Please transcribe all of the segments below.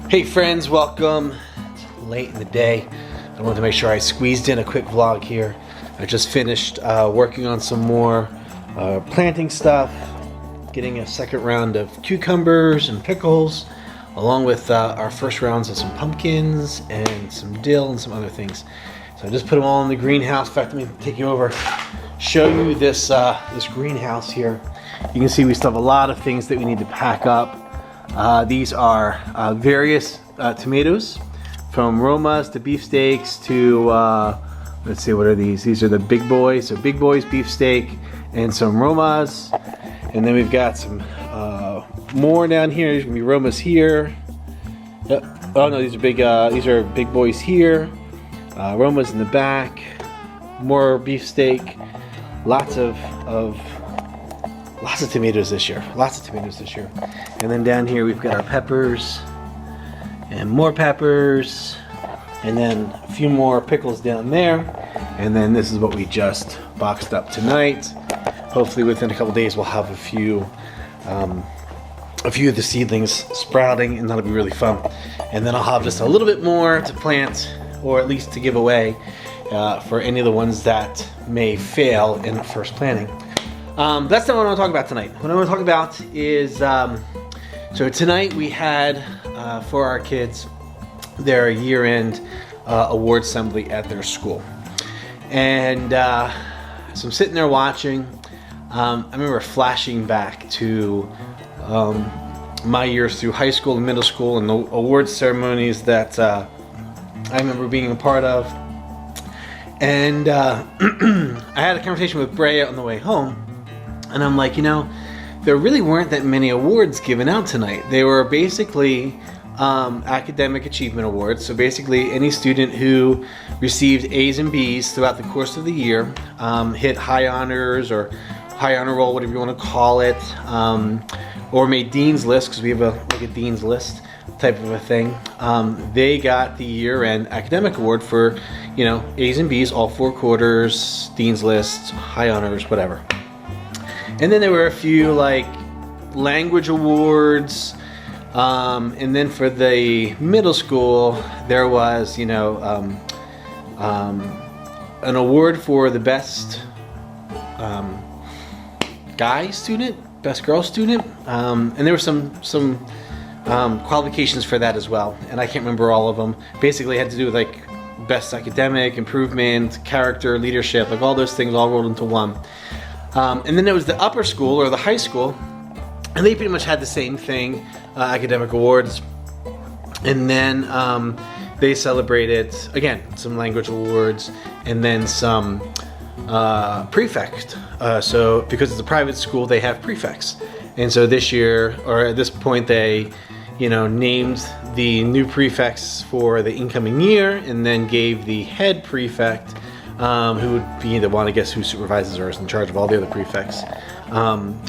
Hey friends, welcome. It's late in the day. I wanted to make sure I squeezed in a quick vlog here. I just finished working on some more planting stuff, getting a second round of cucumbers and pickles, along with our first rounds of some pumpkins and some dill and some other things. So I just put them all in the greenhouse. In fact, let me take you over, show you this this greenhouse here. You can see we still have a lot of things that we need to pack up. These are various tomatoes, from Romas to beefsteaks to, let's see, what are these? These are the big boys, so big boys beefsteak and some Romas. And then we've got some more down here. There's gonna be Romas here. Yep. Oh no, these are big boys here. Romas in the back. More beefsteak. Lots of tomatoes this year. Lots of tomatoes this year. And then down here we've got our peppers and more peppers, and then a few more pickles down there. And then this is what we just boxed up tonight. Hopefully within a couple days we'll have a few of the seedlings sprouting, and that'll be really fun. And then I'll have just a little bit more to plant, or at least to give away for any of the ones that may fail in first planting. That's not what I want to talk about tonight. What I want to talk about is, so tonight we had, for our kids, their year-end award assembly at their school. And so I'm sitting there watching. I remember flashing back to my years through high school and middle school and the award ceremonies that I remember being a part of. And I had a conversation with Brea on the way home. And I'm like, you know, there really weren't that many awards given out tonight. They were basically academic achievement awards. So basically any student who received A's and B's throughout the course of the year, hit high honors or high honor roll, whatever you want to call it, or made Dean's List, because we have a Dean's List type of a thing. They got the year-end academic award for, you know, A's and B's, all 4 quarters, Dean's List, high honors, whatever. And then there were a few like language awards, and then for the middle school there was, you know, an award for the best guy student, best girl student, and there were some qualifications for that as well, and I can't remember all of them. Basically it had to do with like best academic improvement, character, leadership, like all those things all rolled into one. And then there was the upper school, or the high school, and they pretty much had the same thing, academic awards. And then they celebrated, again, some language awards, and then some prefect. So because it's a private school, they have prefects. And so this year, or at this point, they, you know, named the new prefects for the incoming year, and then gave the head prefect, who would be the one, I guess, who supervises or is in charge of all the other prefects,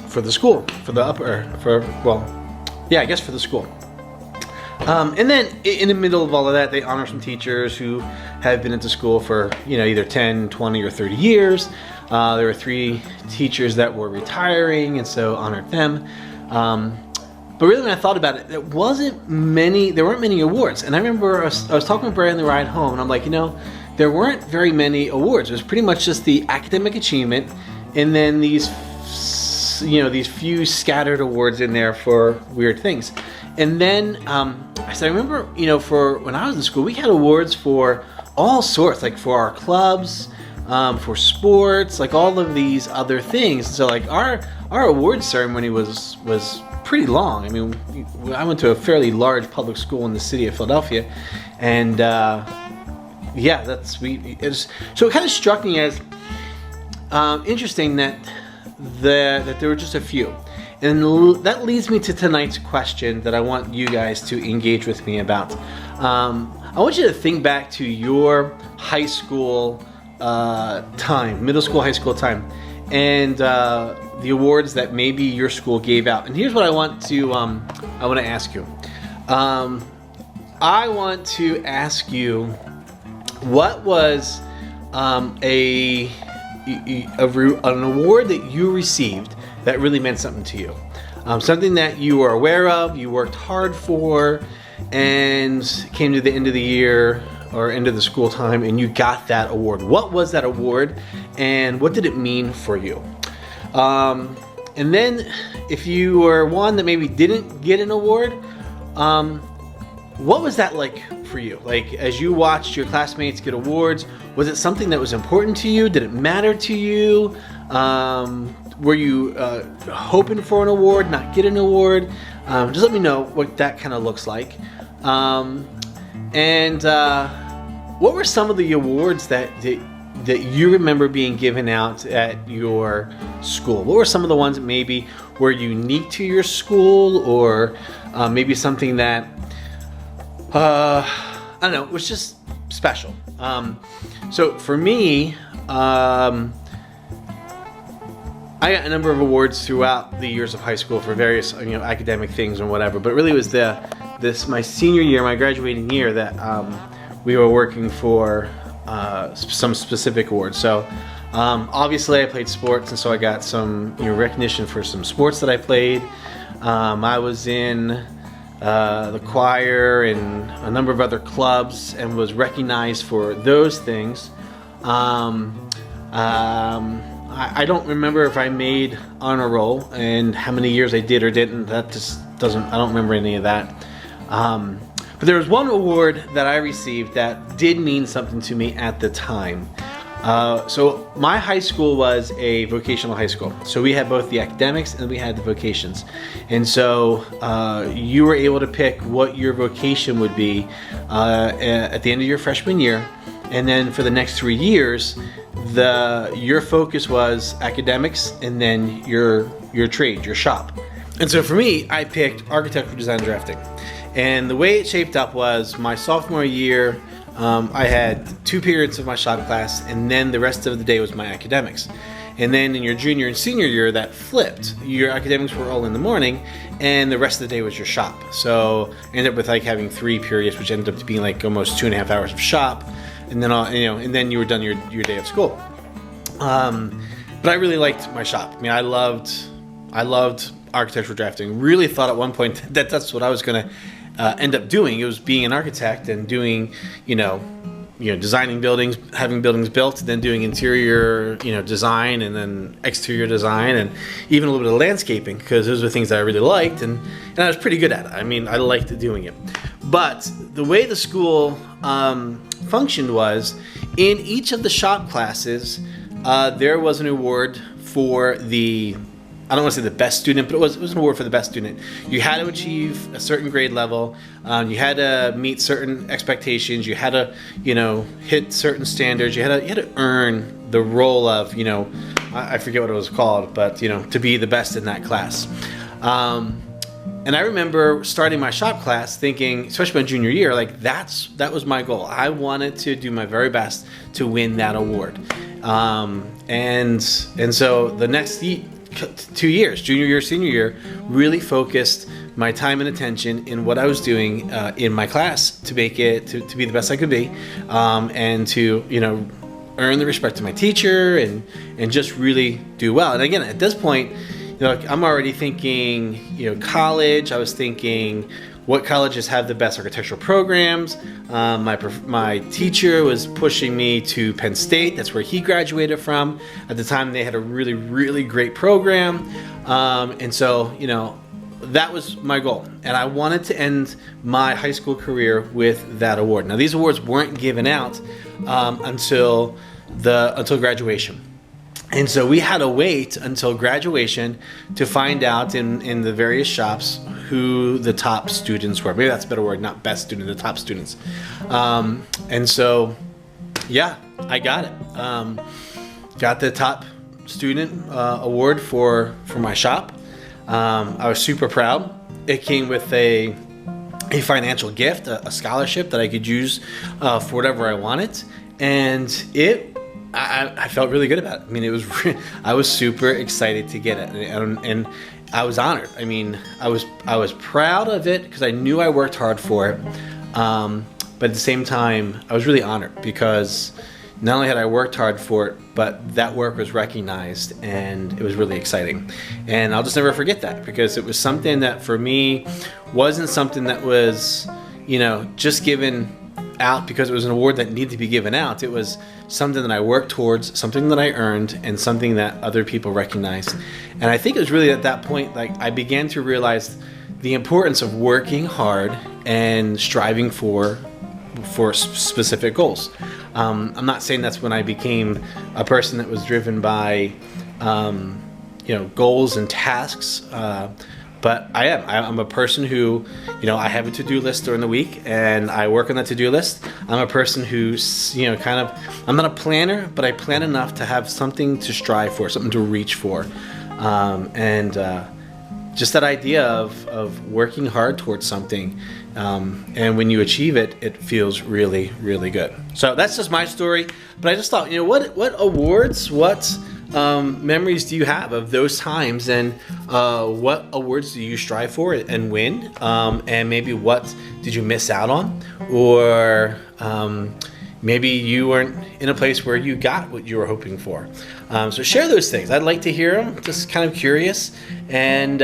for the school, for the school. And then in the middle of all of that, they honor some teachers who have been at the school for, you know, either 10, 20, or 30 years. There were 3 teachers that were retiring, and so honored them. But really, when I thought about it, there weren't many awards. And I remember I was talking with Brea on the ride home, and I'm like, you know, there weren't very many awards. It was pretty much just the academic achievement, and then these, you know, these few scattered awards in there for weird things. And then I remember, you know, for when I was in school, we had awards for all sorts, like for our clubs, for sports, like all of these other things. So like our awards ceremony was pretty long. I mean, I went to a fairly large public school in the city of Philadelphia, and yeah, that's sweet. So it kind of struck me as interesting that there were just a few. And that leads me to tonight's question that I want you guys to engage with me about. I want you to think back to your high school time, middle school, high school time, and the awards that maybe your school gave out. And here's what I want to ask you. I want to ask you, what was an award that you received that really meant something to you? Something that you were aware of, you worked hard for, and came to the end of the year or end of the school time and you got that award. What was that award and what did it mean for you? And then if you were one that maybe didn't get an award, what was that like for you? Like, as you watched your classmates get awards, was it something that was important to you? Did it matter to you? Were you hoping for an award, not get an award? Just let me know what that kind of looks like. What were some of the awards that you remember being given out at your school? What were some of the ones that maybe were unique to your school, or maybe something that I don't know, was just special? So for me, I got a number of awards throughout the years of high school for various, academic things and whatever. But really, it was my senior year, my graduating year, that we were working for some specific awards. So obviously, I played sports, and so I got some recognition for some sports that I played. I was in the choir and a number of other clubs, and was recognized for those things. I don't remember if I made honor roll and how many years I did or didn't. That just doesn't, I don't remember any of that. But there was one award that I received that did mean something to me at the time. So my high school was a vocational high school. So we had both the academics and we had the vocations. And so you were able to pick what your vocation would be at the end of your freshman year. And then for the next 3 years, your focus was academics and then your trade, your shop. And so for me, I picked architectural design and drafting. And the way it shaped up was my sophomore year, I had 2 periods of my shop class, and then the rest of the day was my academics. And then in your junior and senior year, that flipped. Your academics were all in the morning, and the rest of the day was your shop. So I ended up with having 3 periods, which ended up being almost 2.5 hours of shop. And then and then you were done your day of school. But I really liked my shop. I mean, I loved architectural drafting. Really thought at one point that that's what I was going to end up doing. It was being an architect and doing, designing buildings, having buildings built, then doing interior, design, and then exterior design, and even a little bit of landscaping, because those were things that I really liked, and I was pretty good at it. I mean, I liked doing it. But the way the school functioned was, in each of the shop classes, there was an award for the, I don't want to say the best student, but it was an award for the best student. You had to achieve a certain grade level. You had to meet certain expectations. You had to, hit certain standards. You had to earn the role of, I forget what it was called, but to be the best in that class. And I remember starting my shop class thinking, especially my junior year, that was my goal. I wanted to do my very best to win that award. And so the next 2 years, junior year, senior year, really focused my time and attention in what I was doing in my class to make it to be the best I could be, and to earn the respect of my teacher and just really do well. And again, at this point, I'm already thinking college. I was thinking, what colleges have the best architectural programs? My teacher was pushing me to Penn State. That's where he graduated from. At the time, they had a really, really great program. And so, that was my goal. And I wanted to end my high school career with that award. Now, these awards weren't given out until graduation. And so we had to wait until graduation to find out in the various shops who the top students were. Maybe that's a better word, not best student, the top students. And so, yeah, I got it. Got the top student award for my shop. I was super proud. It came with a financial gift, a scholarship that I could use for whatever I wanted. And I felt really good about it. I mean, I was super excited to get it, and I was honored. I mean, I was proud of it because I knew I worked hard for it. But at the same time, I was really honored because not only had I worked hard for it, but that work was recognized, and it was really exciting. And I'll just never forget that, because it was something that for me wasn't something that was just given out because it was an award that needed to be given out. It was something that I worked towards, something that I earned, and something that other people recognized. And I think it was really at that point, like, I began to realize the importance of working hard and striving for specific goals. I'm not saying that's when I became a person that was driven by goals and tasks, but I'm a person who, I have a to-do list during the week and I work on that to-do list. I'm a person who's, I'm not a planner, but I plan enough to have something to strive for, something to reach for. Just that idea of working hard towards something, and when you achieve it, it feels really, really good. So that's just my story. But I just thought, what awards, what memories do you have of those times, and what awards do you strive for and win, and maybe what did you miss out on, or maybe you weren't in a place where you got what you were hoping for. So share those things. I'd like to hear them. Just kind of curious, and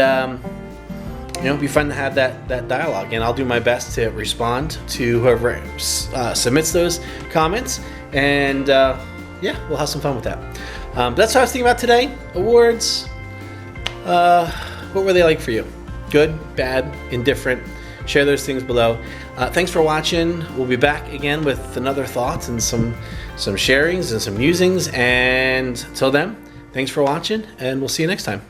it'd be fun to have that dialogue. And I'll do my best to respond to whoever submits those comments. And we'll have some fun with that. That's what I was thinking about today. Awards. What were they like for you? Good, bad, indifferent? Share those things below. Thanks for watching. We'll be back again with another thoughts and some sharings and some musings. And till then, thanks for watching, and we'll see you next time.